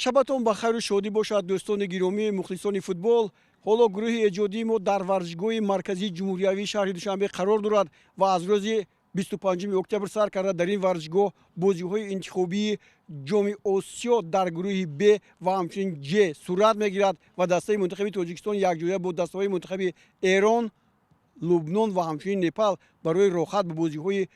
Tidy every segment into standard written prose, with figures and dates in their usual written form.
шабатон ба хайру шодӣ бошад дӯстони гиромии мухлисони футбол. ҳоло гурӯҳи эҷодии мо дар варзишгоҳи марказии ҷумҳуриявии шаҳри душанбе қарор дорад ва аз рӯзи 25 октябр сар карда дар ин варзишгоҳ бозиҳои интихобии ҷоми осиё дар гурӯҳи б ва ҳамчунин ҷ сурат мегирад ва дастаи мунтахаби тоҷикистон якҷоя бо дастаҳои мунтахаби эрон, лубнон ва ҳамчунин непал барои рохат ба бозиҳои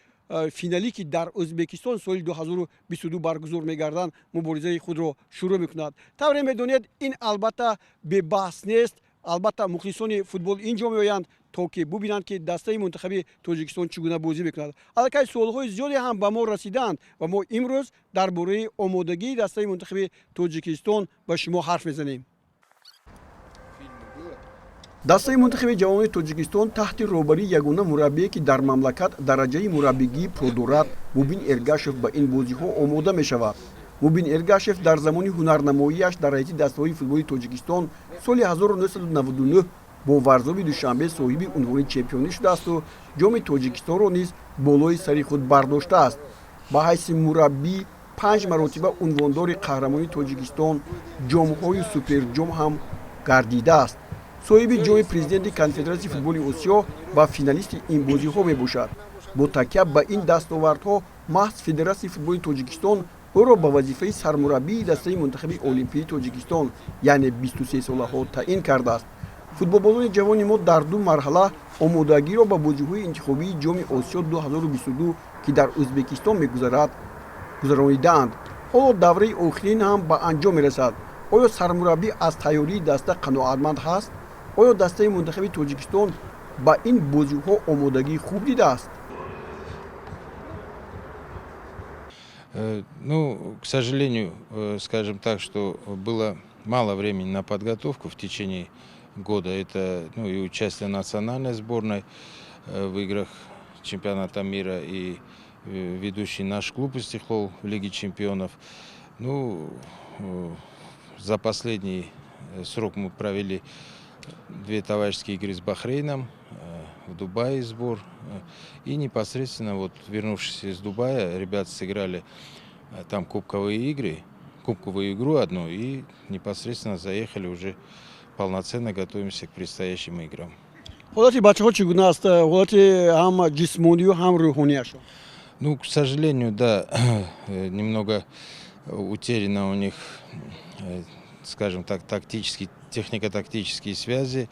финалӣ ки дар ӯзбекистон соли 2022 баргузор мегарданд муборизаи худро шурӯъ мекунад. тавре медонед ин албатта бебаҳс нест. албатта мухлисони футбол ин ҷо меоянд то ки бубинанд ки дастаи мунтахаби тоҷикистон чӣ гуна бозӣ мекунад. аллакай суолҳои зиёде ҳам ба мо расидаанд ва мо имрӯз дар бораи омодагии дастаи мунтахаби тоҷикистон ба шумо ҳарф мезанем. дастаи мунтахаби ҷавонони тоҷикистон таҳти роҳбарии ягона мураббие ки дар мамлакат дараҷаи мураббигии про дорад мубин эргашев ба ин бозиҳо омода мешавад. мубин эргашев дар замони ҳунарнамоиаш дар ҳайати дастаҳои футболи тоҷикистон соли 1999 бо варзоби душанбе соҳиби унвони чемпионӣ шудаасту ҷоми тоҷикистонро низ болои сари худ бардоштааст. ба ҳайси мураббӣ 5 маротиба унвондори қаҳрамонии тоҷикистон ҷомҳои суперҷом ҳам гардидааст. соҳиби ҷоми президенти конфедератсияи футболи осиё ва финалисти ин бозиҳо мебошад. бо такя ба ин дастовардҳо маҳз федератсияи футболи тоҷикистон ӯро ба вазифаи сармураббии дастаи мунтахаби олимпии тоҷикистон яъне 23-солаҳо таъин кардааст. футболбозони ҷавони мо дар ду марҳала омодагиро ба бозиҳои интихобии ҷоми осиё 2022 ки дар ӯзбекистон мегузарад гузаронидаанд. ҳоло давраи охирин ҳам ба анҷом мерасад. оё сармураббӣ аз тайёрии даста қаноатманд ҳаст? оё дастаи мунтахаби тоҷикистон ба ин бозиҳо омодагии хуб дидааст? Ну, к сожалению, скажем так, что было мало времени на подготовку в течение года. Это и участие национальной сборной в играх чемпионата мира и ведущий наш клуб «Истихлол» в Лиге чемпионов. За последний срок мы провели 2 товарищеские игры с Бахрейном, в Дубае сбор. И непосредственно, вернувшись из Дубая, ребята сыграли там кубковые игры, кубковую игру одну, и непосредственно заехали уже полноценно готовимся к предстоящим играм. ҳолати бачаҳо чӣ гуна аст? ҳолати ҳам ҷисмонию ҳам рӯҳонияшон? К сожалению, да, немного утеряно у них, скажем так, технико-тактические связи.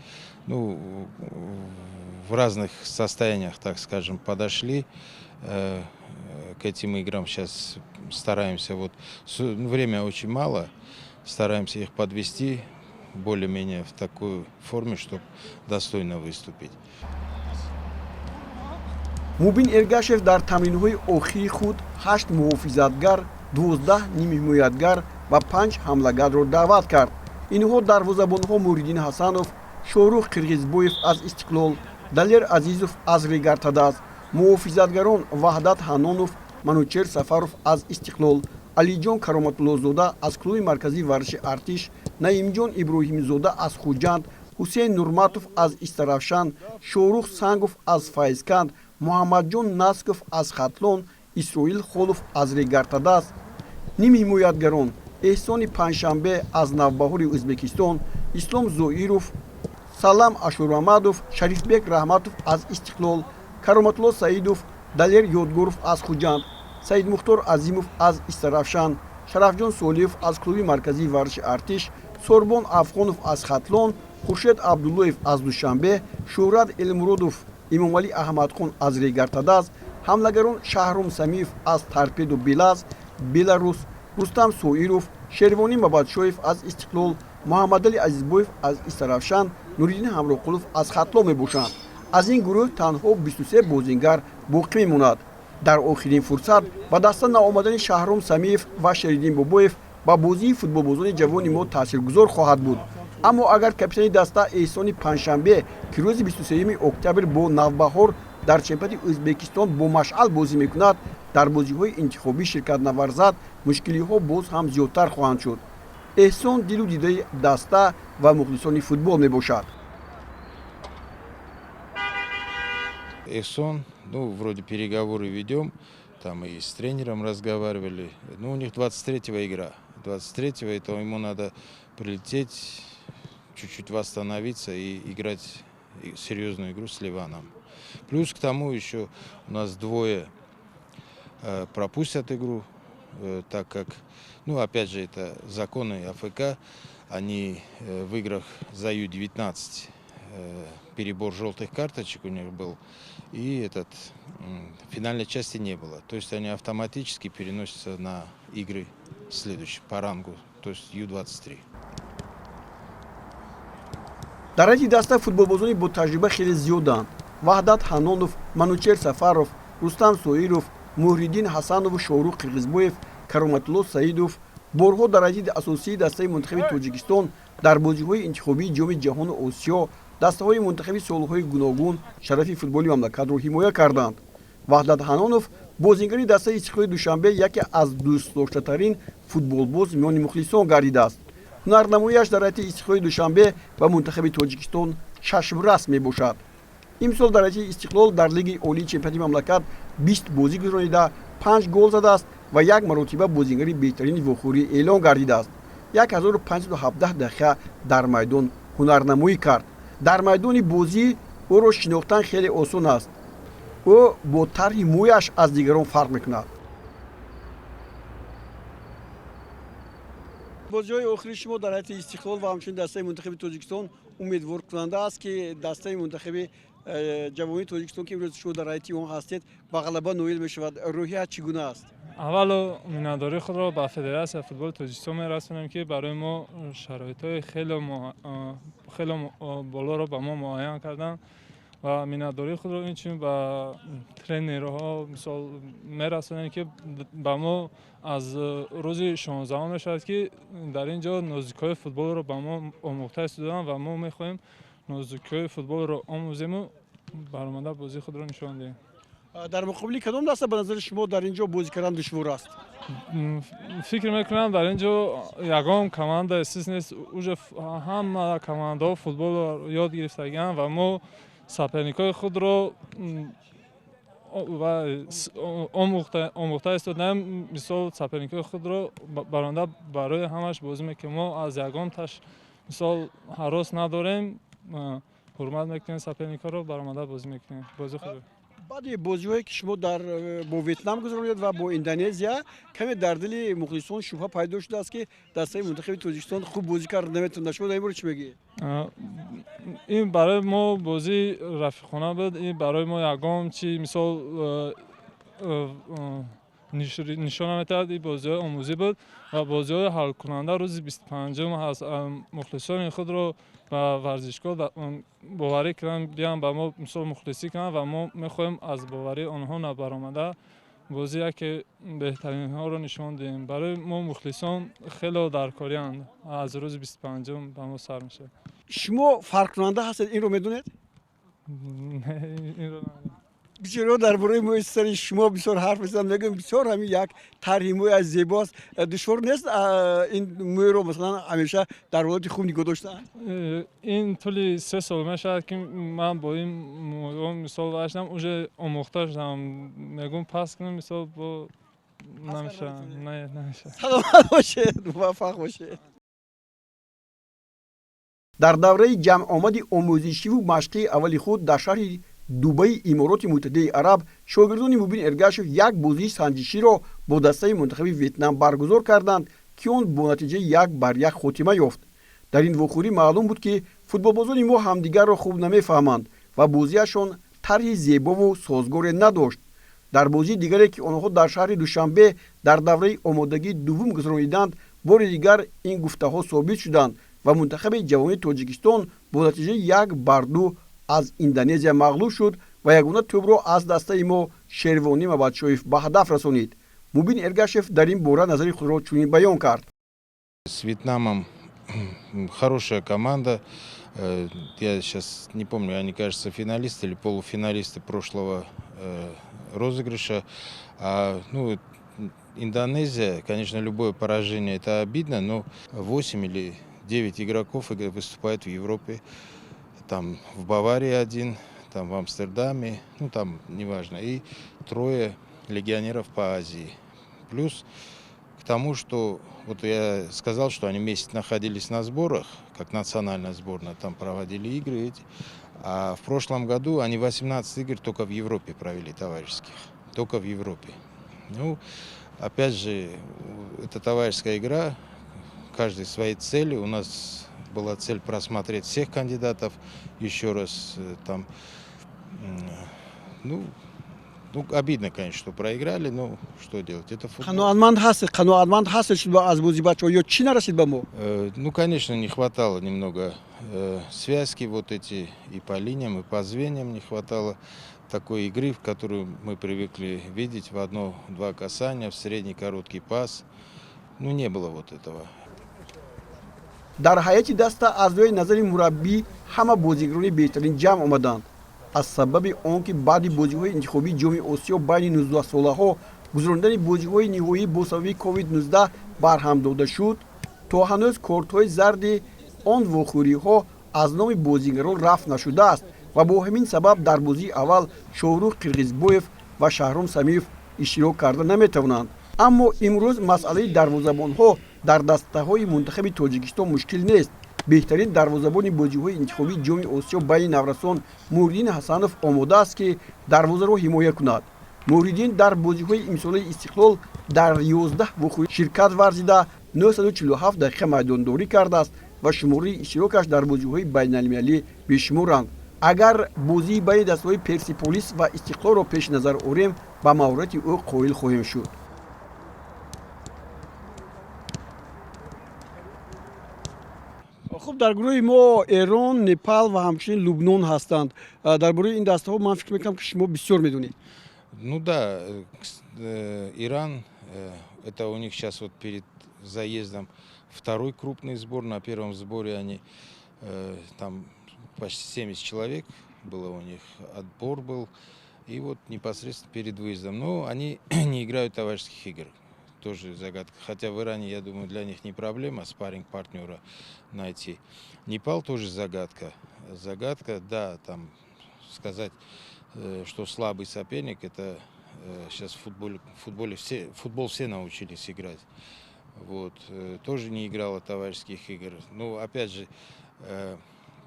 В разных состояниях, так скажем, подошли к этим играм. Сейчас стараемся, время очень мало, стараемся их подвести более-менее в такой форме, чтобы достойно выступить. мубин эргашев дар тамринҳои охири худ 8 муҳофизатгар, 12 нимҳимоятгар ва 5 ҳамлагарро даъват кард. инҳо дарвозабонҳо Муриддин Ҳасанов, Шорух Қирғизбоев аз Истиқлол, Далер Азизов аз Регартадаз, муҳофизатгарон Ваҳдат Ҳанонов, Манучер Сафаров аз Истиқлол, Алиҷон Кароматуллозода аз клуби марказии варзиши Артиш, Наимҷон Иброҳимзода аз Хуҷанд, Ҳусейн Нурматов аз Истаравшан, Шорух Сангов аз Файзканд, Муҳаммадҷон Насков аз Хатлон, Исроил Холов аз Регартадаз. нимҳимоятгарон эҳсони панҷшанбе аз Навбаҳори Ӯзбекистон, Ислом Зоиров, Салам Ашурамадов, Шарифбек Раҳматов аз Истиқлол, Кароматулло Саидов, Далер Ёдгоров аз Хуҷанд, Саидмухтор Азимов аз Истаравшан, Шарафҷон Солиев аз клуби марказии варзиши Артиш, Сорбон Афғонов аз Хатлон, Хуршед Абдуллоев аз Душанбе, Шӯҳрат Элмуродов, Имомалӣ Аҳмадхон аз Регартадаз, ҳамлагарон Шаҳром Самиев аз Торпедо Белаз, Беларус, Рустам Соиров, Шервонӣ Мабадшоев аз Истиқлол, Муҳаммадали Азизбоев аз Истаравшан, Нуриддин Ҳамроқулов аз Хатлон мебошанд. аз ин гурӯҳ танҳо 23 бозингар боқӣ мемонад. дар охирин фурсат ба даста наомадани Шаҳром Самиев ва Шериддин Бобоев ба бозии футболбозони ҷавони мо таъсиргузор хоҳад буд. аммо агар капитани даста эҳсони панҷшанбе ки рӯзи 23 октябр бо Навбаҳор дар чемпионати Ӯзбекистон бо Машъал бозӣ мекунад, дар бозиҳои интихобӣ ширкат наварзад, мушкилиҳо боз ҳам зиёдтар хоҳанд шуд. эҳсон дилу дидаи даста ва мухлисони футбол мебошад. Эсон, вроде переговоры ведем, там и с тренером разговаривали. У них 23-го игра. 23-го, и то ему надо прилететь, чуть-чуть восстановиться и играть серьезную игру с Ливаном. Плюс к тому еще у нас двое пропустят игру, так как, ну, опять же, это законы АФК, они в играх за Ю-19 перебор желтых карточек у них был, и финальной части не было. То есть они автоматически переносятся на игры следующие по рангу, то есть Ю-23. дар ҳайати даста футболбозони бо таҷриба хеле зиёданд. ваҳдат ҳанонов, манучер сафаров, рустам соиров, муҳриддин ҳасанову шоҳрух қирғизбоев, кароматулло саидов борҳо дар ҳайати асосии дастаи мунтахаби тоҷикистон дар бозиҳои интихобии ҷоми ҷаҳону осиё дастаҳои мунтахаби солҳои гуногун шарафи футболи мамлакатро ҳимоя карданд. ваҳдат ҳанонов бозингари дастаи истиқлоли душанбе яке аз дӯстдоштатарин футболбоз миёни мухлисон гардидааст. ҳунарнамояш дар ҳайати истиқлоли душанбе ба мунтахаби тоҷикистон чашмрас мебошад. имсол дар ҳайати истиқлол дар лиги олии чемпионати мамлакат 20 бозӣ гузаронида 5 гол задааст ва як маротиба бозингари беҳтарини вохӯрӣ эълон гардидааст. 1517 дақиқа дар майдон ҳунарнамоӣ кард. дар майдони бозӣ ӯро шинохтан хеле осон аст. ӯ бо тарҳи мӯяш аз дигарон фарқ мекунад. бозиҳои охири шумо дар ҳайати истиқлол ва ҳамчунин дастаи мунтахаби тоҷикистон умедворкунанда аст, ки дастаи мунтахаби ҷавонии тоҷикистон ки имрӯз шумо дар ҳайати он ҳастед ба ғалаба ноил мешавад. рӯҳият чӣ гуна аст? аввало миннатдории худро ба федератсияи футболи тоҷикистон мерасонем, ки барои мо шароитҳои хеле болоро ба мо муайян карданд ва миннатдории худро инчунин ба тренерҳо мисол мерасонем, ки ба мо аз рӯзи 16 мешавад, ки дар ин ҷо нозикҳои футболро ба мо омӯхта истоданд ва мо мехоҳем нозикҳои футболро омӯзему баромада бозии худро нишон диҳем. дар муқобили кадом даста ба назари шумо дар ин ҷо бозӣ кардан душвор аст? фикр мекунам дар ин ҷо ягон команда эсис нест. уже ҳама командаҳо футболро ёд гирифтагианд ва мо соперникҳои худро омӯхта истодаем. мисол соперникҳои худро бароинда барои ҳамаш бозӣ мекунем. мо аз ягон мисол ҳарос надорем, ҳурмат мекунем соперникҳоро, баромада бозӣ мекунем. бозии худро баъди бозиҳое ки шумо бо ветнам гузаронид ва бо индонезия, каме дар дили мухлисон шубҳа пайдо шудааст, ки дастаи мунтахаби тоҷикистон хуб бозӣ карда наметавонад. шумо дар ин бора чӣ мегӯед? ин барои мо бозии рафиқона буд. ин барои мо ягон чи мисол нишон наметавад. ин бозиҳои омӯзӣ буд ва бозиҳои ҳалкунанда рӯзи 25 ҳаст. мухлисони худро ба варзишгоҳ боварӣ кунанд, биям ба мо мисол мухлисӣ кунанд ва мо мехоҳем аз боварии онҳо набаромада бозӣ яке беҳтаринҳоро нишон диҳем. барои мо мухлисон хело даркорианд. аз рӯзи 25 ба мо сар мешавад. шумо фарқкунанда ҳастед, инро медонед? инро надонам. бисёриҳо дар бораи муяссисари шумо бисёр ҳарф мезананд, мегӯям бисёр ҳамин як тарҳи мӯяш зебост. душвор нест ин мӯйро масалан ҳамеша дар ҳолати хуб нигоҳ доштан? ин тӯли 3 сол мешавад, ки ман бо ин мӯйҳо мисол вашдам уже омӯхта шудам. мегӯям пас кунам мисол бо намешавад. намешавад. саломат бошед, муваффақ бошед. дар давраи ҷамъомади омӯзишиву машқии аввали худ дар шаҳри дубайи имороти муттаҳидаи араб шогирдони Мубин Эргашев як бозии санҷиширо бо дастаи мунтахаби Ветнам баргузор карданд, ки он бо натиҷаи 1-1 хотима ёфт. дар ин вохӯрӣ маълум буд, ки футболбозони мо ҳамдигарро хуб намефаҳманд ва бозиашон тарҳи зебову созгоре надошт. дар бозии дигаре, ки онҳо дар шаҳри Душанбе дар давраи омодагии дуввум гузарониданд, бори дигар ин гуфтаҳо собит шуданд ва мунтахаби ҷавонии Тоҷикистон бо натиҷаи 1-2 аз Индонезия мағлуб шуд ва ягона тӯбро аз дастаи мо Шервони Мабадшоев ба ҳадаф расонид. Мубин Эргашев дар ин бора назари худро чунин баён кард. С Вьетнамом хорошая команда. Я сейчас не помню, они, кажется, финалисты или полуфиналисты прошлого розыгрыша. Индонезия, конечно, любое поражение это обидно, но 8 или 9 игроков выступают в Европе. Там в Баварии один, там в Амстердаме, там неважно. И 3 легионеров по Азии. Плюс к к тому, что вот я сказал, что они месяц находились на сборах, как национальная сборная, там проводили игры эти. А в прошлом году они 18 игр только в Европе провели товарищеских. Только в Европе. Ну, опять же, это товарищеская игра, каждый своей цели. У нас была цель просмотреть всех кандидатов еще раз. Там, ну, обидно, конечно, что проиграли, но что делать? Это футбол. қаноатманд ҳастед аз бозии бачаҳо ё чӣ нарасид ба мо? Ну, конечно, не хватало немного связки вот эти и по линиям, и по звеньям не хватало такой игры, в которую мы привыкли видеть в одно-два касания, в средний короткий пас. Ну, не было вот этого. дар ҳайати даста аъзои назари мураббӣ ҳама бозигарони беҳтарин ҷамъ омаданд аз сабаби он ки баъди бозиҳои интихобии ҷоми осиё байни 19-солаҳо гузарондани бозиҳои ниҳоӣ бо сабаби COVID-19 барҳам дода шуд, то ҳанӯз кортҳои зарди он вохӯриҳо аз номи бозигарон рафт нашудааст ва бо ҳамин сабаб дар бозии аввал Шоҳрух Қирғизбоев ва Шаҳром Самиев иштирок карда наметавонанд. аммо имрӯз масъалаи дарвозабонҳо дар дастаҳои мунтахаби Тоҷикистон мушкил нест. беҳтарин дарвозабони бозиҳои интихобии ҷоми осиё байни наврасон Муриддин Ҳасанов омодааст ки дарвозаро ҳимоя кунад. Муриддин дар бозиҳои имсолаи Истиқлол дар 11 вохӯрӣ ширкат варзида 947 дақиқа майдондорӣ кардааст ва шумораи иштирокаш дар бозиҳои байналмилалӣ бешуморанд. агар бозии байни дастаҳои Персиполис ва Истиқлолро пеши назар орем, ба маҳорати ӯ қоил хоҳем шуд. хуб, дар гурӯҳи мо Эрон, Непал ва ҳамчунин Лубнон ҳастанд. дар бораи ин дастаҳо ман фикр мекунам, ки шумо бисёр медонед. Ну да, Иран, это у них сейчас вот перед заездом второй крупный сбор. На первом сборе они там почти 70 человек было у них, отбор был. И вот непосредственно перед выездом. Но они не играют товарищеских игр. Тоже загадка. Хотя в Иране, я думаю, для них не проблема спарринг-партнера найти. Непал тоже загадка. Загадка, да, там сказать, что слабый соперник, это сейчас в футбол все научились играть. Вот. Тоже не играла товарищеских игр. Ну, опять же,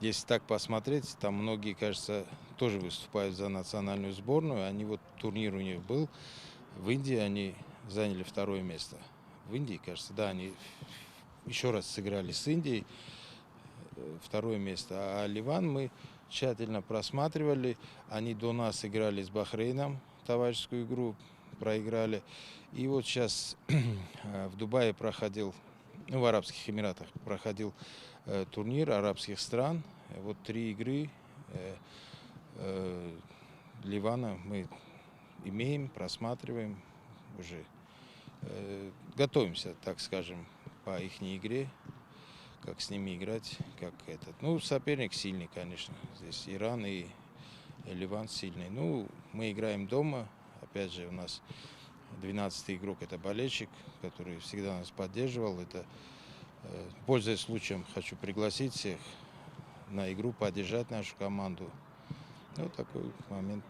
если так посмотреть, там многие, кажется, тоже выступают за национальную сборную. Они вот турнир у них был в Индии, они заняли второе место. В Индии, кажется, да, они еще раз сыграли с Индией второе место. А Ливан мы тщательно просматривали. Они до нас играли с Бахрейном товарищескую игру, проиграли. И вот сейчас в Дубае проходил, ну, в Арабских Эмиратах проходил турнир арабских стран. Вот 3 игры Ливана мы имеем, просматриваем уже. Готовимся, так скажем, по их игре, как с ними играть, как этот. Ну, соперник сильный, конечно. Здесь Иран и Ливан сильный. Ну, мы играем дома. Опять же, у нас 12-й игрок, это болельщик, который всегда нас поддерживал. Это, пользуясь случаем, хочу пригласить всех на игру, поддержать нашу команду. Вот такой момент.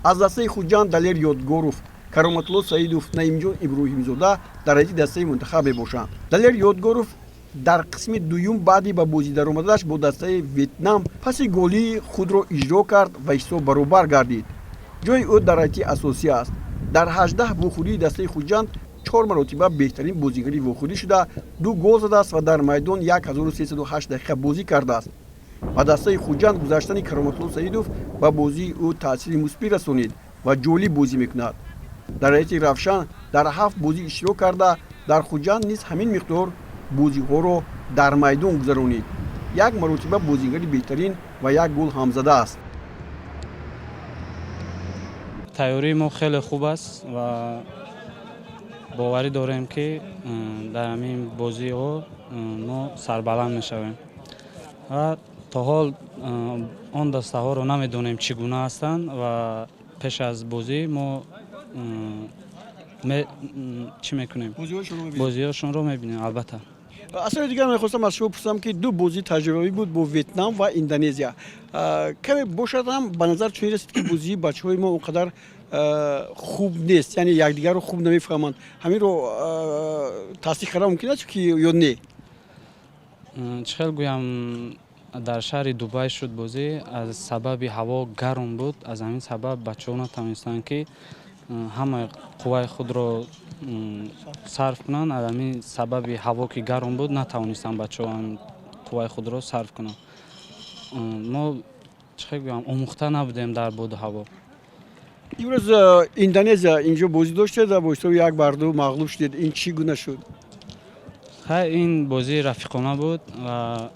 аз дастаи Хуҷанд Далер Ёдгоров, Кароматулло Саидов, Наимҷон Иброҳимзода дар ҳайати дастаи мунтахаб мебошанд. Далер Ёдгоров дар қисми дуюм баъди ба бозӣ даромадаш бо дастаи Ветнам паси голии худро иҷро кард ва ҳисоб баробар гардид. ҷои ӯ дар ҳайати асосӣ аст. дар 18 вохӯрии дастаи Хуҷанд 4 маротиба беҳтарин бозигари вохӯрӣ шуда 2 гол задааст ва дар майдон 1308 дақиқа бозӣ кардааст. ва дастаи Хуҷанд гузаштани Кароматулло Саидов ба бозии ӯ таъсири мусбит расонид ва ҷолиб бозӣ мекунад. дар ҳайати Равшан дар 7 бозӣ иштирок карда дар Хуҷанд низ ҳамин миқдор бозиҳоро дар майдон гузаронид. 1 маротиба бозигари беҳтарин ва 1 гол ҳам задааст. тайёрии мо хеле хуб аст ва боварӣ дорем, ки дар ҳамин бозиҳо мо сарбаланд мешавем. ва то ҳол он дастаҳоро намедонем чӣ гуна ҳастанд ва пеш аз бозӣ мо чӣ мекунем? Бозиҳошонро мебинем. Албатта. асои дигар мехостам аз шумо пурсам, ки 2 бозии таҷрибавӣ буд бо Ветнам ва Индонезия. каме бошад ҳам ба назар чунин расид, ки бозии бачаҳои мо он қадар хуб нест, яъне якдигарро хуб намефаҳманд. Ҳаминро тасдиқ кардан мумкин аст ки ё не? чӣ хел гӯям, дар шаҳри Дубай шуд бозӣ, аз сабаби ҳаво гарм буд. Аз ҳамин сабаб бачаҳо натавонистанд ки ҳамаи қувваи худро сарф кунанд. Аз ҳамин сабаби ҳаво ки гарм буд, натавонистанд бачаҳо қувваи худро сарф кунанд. мо чӣ хел гӯям, омӯхта набудем дар боду ҳаво. имрӯз Индонезия инҷо бозӣ доштед ва бо ҳисоби 1-2 мағлуб шудед. Ин чӣ гуна шуд? Хай, ин бозии рафиқона буд ва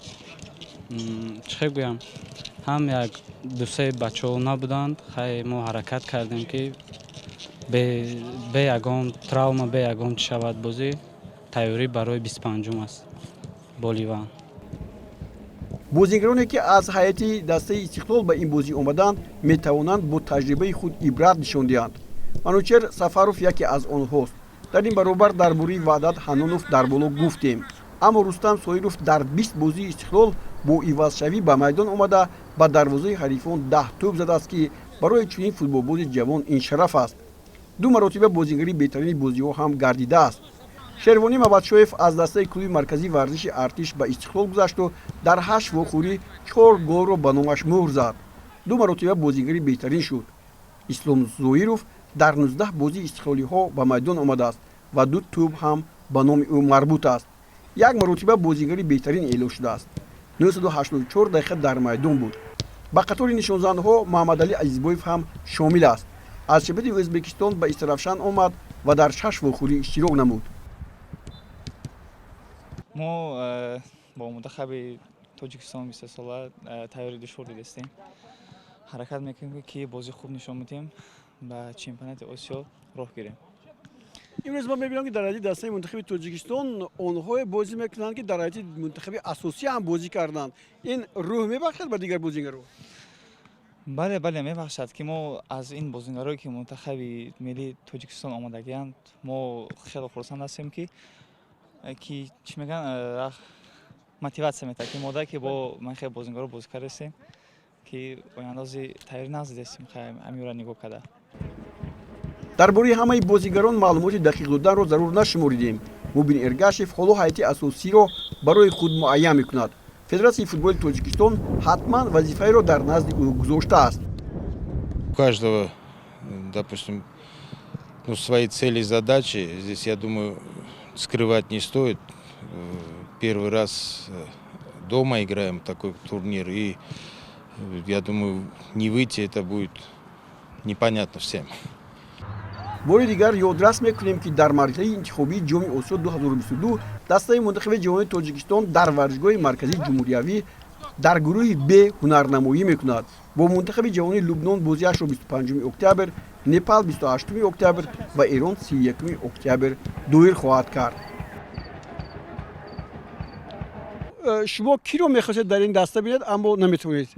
чӣ хел гӯям, ҳам як дусе бачаҳо набуданд. Хай, мо ҳаракат кардем ки бе ягон травма, бе ягон чӣ шавад бозӣ, тайёрӣ барои 25-ум аст бо Ливан. бозигароне ки аз ҳайати дастаи Истиқлол ба ин бозӣ омаданд, метавонанд бо таҷрибаи худ ибрат нишон диҳанд. Манучер Сафаров яке аз онҳост. дар ин баробар дар бораи Ваҳдат Ҳанонов дар боло гуфтем. Аммо Рустам Соиров дар 20 бозии Истиқлол бо ивазшавӣ ба майдон омада ба дарвозаи ҳарифон 10 тӯб задааст, ки барои чунин футболбози ҷавон ин шараф аст. 2 маротиба бозигари беҳтарини бозиҳо ҳам гардидааст. Шервонӣ Мамадшоев аз дастаи клуби марказии варзиши Артиш ба Истиқлол гузашту дар 8 вохӯрӣ 4 голро ба номаш муҳр зад. 2 маротиба бозигари беҳтарин шуд. Ислом Зоиров дар 19 бозии истиқлолиҳо ба майдон омадааст ва 2 тӯб ҳам ба номи ӯ марбут аст. 1 маротиба бозигари беҳтарин эълон шудааст. 984 дақиқа дар майдон буд. ба қатори нишонзанҳо Муҳаммадалӣ Азизбоев ҳам шомил аст. аз чемпионати Ӯзбекистон ба Истиравшан омад ва дар 6 вохӯрӣ иштирок намуд. мо бо мунтахаби Тоҷикистон 20 сола тайёрӣ душвор дидастем. ҳаракат мекунем ки бозӣ хуб нишон медиҳем ба чемпионати Осиё роҳ гирем. имрӯз ман мебинам ки дар ҳайати дастаи мунтахаби Тоҷикистон онҳое бозӣ мекунанд ки дар ҳайати мунтахаби асосӣ ҳам бозӣ карданд. Ин рӯҳ мебахшад ба дигар бозигаро? бале мебахшад ки мо аз ин бозигарое ки мунтахаби миллии Тоҷикистон омадагианд, мо хеле хурсанд ҳастем ки чӣ мегӯянд, мотиватсия метавад ки мода ки бо ман хеле бозигаро бозӣ кардастем ки ояндази тайёрӣ назидастем ҳаминро нигоҳ карда. дар бораи ҳамаи бозигарон маълумоти дақиқ доданро зарур нашуморидем. Мубин Эргашев ҳоло ҳайати асосиро барои худ муайян мекунад. Федератсияи футболи Тоҷикистон ҳатман вазифаеро дар назди ӯ гузоштааст. У каждого, допустим, свои цели и задачи. Здесь, я думаю, скрывать не стоит. Первый раз дома играем такой турнир, и я думаю, не выйти это будет непонятно всем. бори дигар ёдрас мекунем ки дар марҳилаи интихобии ҷоми Осиё 2022 дастаи мунтахаби ҷавони Тоҷикистон дар варзишгоҳи марказии ҷумҳуриявӣ дар гурӯҳи Б ҳунарнамоӣ мекунад. бо мунтахаби ҷавони Лубнон бозиашро 25 октябр, Непал 28 октябр ва Эрон 31 октябр доир хоҳад кард. шумо киро мехостед дар ин даста бинед, аммо наметавонед?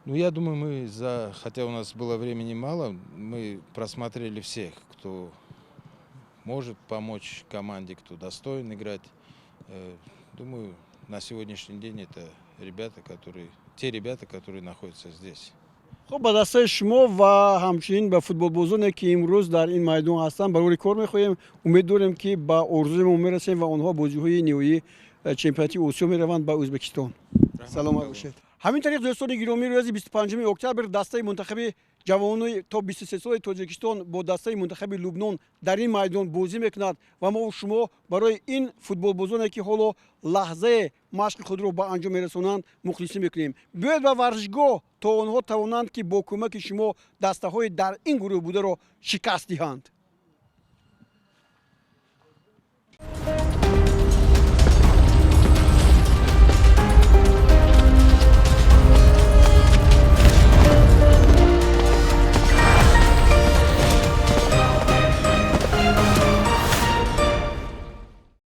Ну, я думаю, хотя у нас было времени мало, мы просмотрели всех, кто может помочь команде, кто достоин играть. Думаю, на сегодняшний день это те ребята, которые находятся здесь. خب با دستای شما و همچنین به فوتبالبازانی که امروز در این میدان هستند برای کار می‌خواهیم. امید داریم که با آرزوی میرسیم و آنها بازی‌های نهایی چمپیوناتی آسیا میروند به ازبکستان. سلامت باشید. همین طریق دوستان گرامی روز 25 اکتبر دسته منتخب جوانان تا 23 سال تاجیکستان با دسته منتخب لبنان در این میدان بازی میکند و ما و شما برای این فوتبالبازانی که حالا لحظه مشق خود را به انجام میرسانند مخلصی میکنیم. بیاید به ورزشگاه تا آنها توانند که با کمک شما دسته های در این گروه بوده را شکست دهند.